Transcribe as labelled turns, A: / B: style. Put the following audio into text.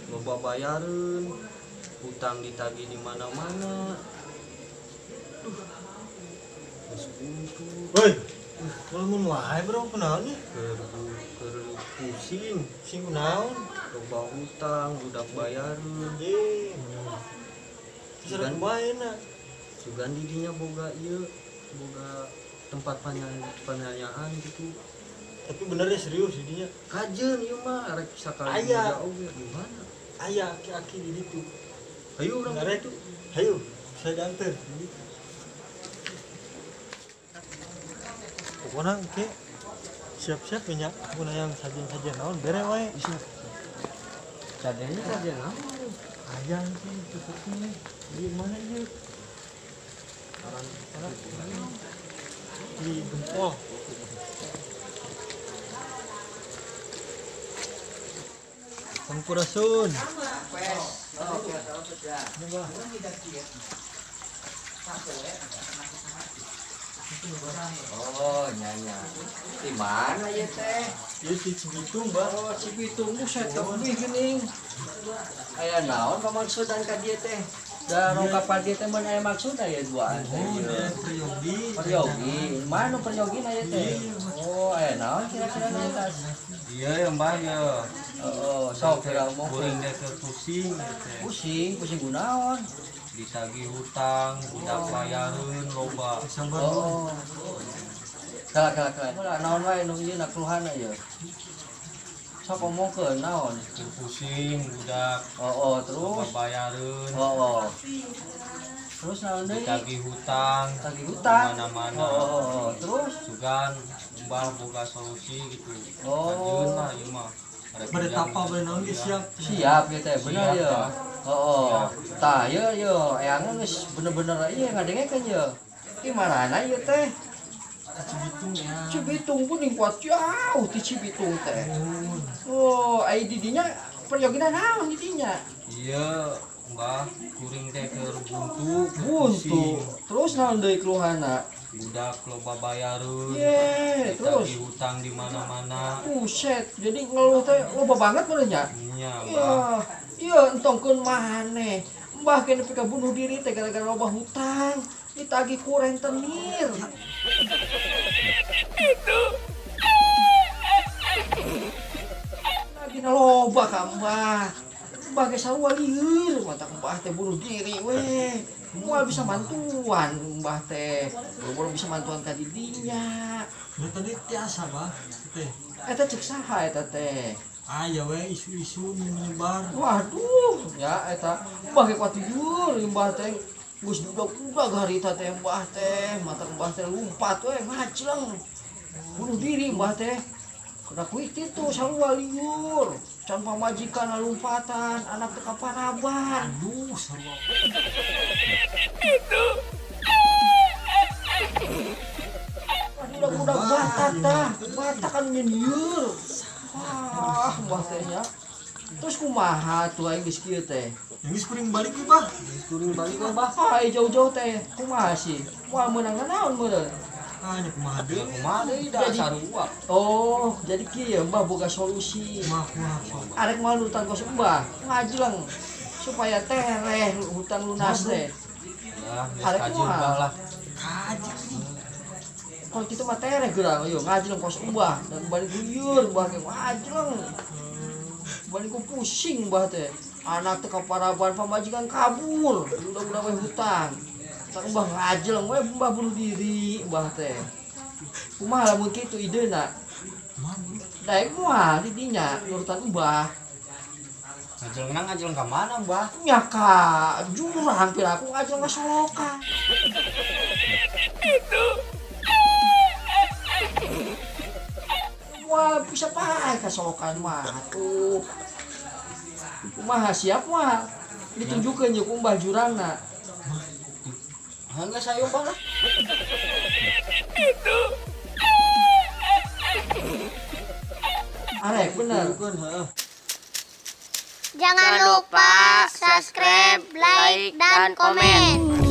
A: Loba bayaran, hutang ditagih di mana-mana. Geus buntu.
B: Woi, ngomong wae bro, kenaon nih?
A: Keur pusing,
B: Sing kunaon?
A: loba hutang, budak bayaran.
B: Terserah kumaha.
A: Sugan didinya boga ieu, boga tempat penanyaan gitu.
B: Tapi bener ya serius jadinya.
A: Kajeun ieu mah rek sakali
B: Aya.
A: jauh gimana?
B: Aya aki-aki di ditu.
A: Ayo urang
B: Ngarek.
A: itu.
B: Hayu, saya diantar. Pokoknya oke. Siap-siap ya, pokoknya yang sajian-sajian naon bere wae.
A: Cadenya saja naon?
B: Aya sih tutupnya. Di mana ieu? Di Gempol. Sampurasun.
C: Oh, nyanya. Di mana ya teh?
B: Ieu di Cibitung, Mbak.
C: Oh, Cibitung buset teuing geuning. Aya naon pamaksudan ka dieu teh? Da nu kapal dieu teh mun aya maksud aya duaan teh.
B: Priyogi.
C: Peryogi. Mana peryogi aya teh? Oh, aya naon kira-kira nu tas?
A: Iya ya Mbak ya.
C: Oh, sok kira omong.
A: Kuring deh pusing
C: Pusing kunaon?
A: ditagih hutang, budak bayareun loba.
C: Oh. Kala. Mula naon wae nu ieu na keluhanna ieu? Sok omongkeun naon?
A: Keur pusing budak
C: Oh,
A: loba
C: terus.
A: bayareun,
C: Oh. Terus naon deui?
A: ditagih hutang,
C: Tagih hutang.
A: mana-mana.
C: Oh, terus.
A: Sugan Mbah boga solusi gitu.
C: Oh.
A: Kajeun lah ieu mah.
B: Pada tapa bae naon ge siap.
C: Siap ya teh, bener
A: Siap,
C: ya.
A: Pak.
C: Oh, tah ya eyang geus bener-bener ieu ngadengekeun ya. Di manana ieu teh?
B: Cibitung ya.
C: Cibitung kuning kuat jauh ti Cibitung teh. Oh, ai di dinya perjogina naon di dinya?
A: Iya Mbah kuring teh keur buntu,
C: Buntu. Terus naon deui keluhanna?
A: budak loba bayareun.
C: Ye, terus
A: Ditagih hutang di mana-mana.
C: buset. Jadi ngeluh teh loba banget bener nya.
A: Iya Mbah.
C: Iya, iya entongkeun maneh. Mbah kene pika bunuh diri teh gara-gara loba hutang. Ditagih ku rentenir. Itu. Lagi loba ka Mbah. Mbah ge sarua lieur, mata Mbah teh bunuh diri we. Moal bisa bantuan Mbah teh. Boro-boro bisa bantuan ka didinya.
B: Ya tadi tiasa, Bah. Teh.
C: Eta cek saha eta teh?
B: Aya we isu-isu nu menyebar.
C: Waduh, ya eta Mbah ge kuat tidur, Mbah teh geus budak-budak harita teh Mbah teh, mata Mbah teh lumpat we ngajleng. Bunuh diri Mbah teh. Kena kuit itu sarua liur. Can pamajikan lompatan, anak teh kaparaban.
B: Aduh, sarua.
C: Budak-budak Batak tah, Batak kan nyenieur. Wah, Mbah teh nya. Terus kumaha tuh aing geus kieu teh?
B: Yang geus kuring balik ge, Bah.
C: Kuring balik we Bah. Hai jauh-jauh teh. Kumaha sih? Moal meunang naon meureun?
B: Ah, nya kumaha deui?
A: Kumaha deui da
C: Jadi-
A: sarua.
C: Oh, jadi kieu Mbah boga solusi.
B: Kumaha.
C: Arek malu hutang kos Mbah, ngajleng supaya tereh hutang lunas teh.
A: Ya,
C: Arek
A: kajeun
C: kumaha?
A: Mbah lah.
B: Kaji.
C: Kalau kitu mah tereh geurang yo ngajleng kos Mbah dan balik lieur Mbah ge ngajleng. Balik ku pusing Mbah teh. Anak teh kaparaban pamajikan kabur, udah we hutang. Tak Mbah ngajleng we Mbah bunuh diri Mbah teh. Kumaha lamun kitu ideuna? Daek moal di dinya nurutan Mbah.
A: Ngajeng ka mana Mbah?
C: Nya ka jurang hampir aku ngajeng ka Solokan. Wah, bisa pakai ka Solokan mah. Atuh. Kumaha siap mah. Ditunjukkeun jeung ku Mbah jurangna. Hangga sayong pala. Arek bener.
D: Jangan lupa subscribe, like, dan komen.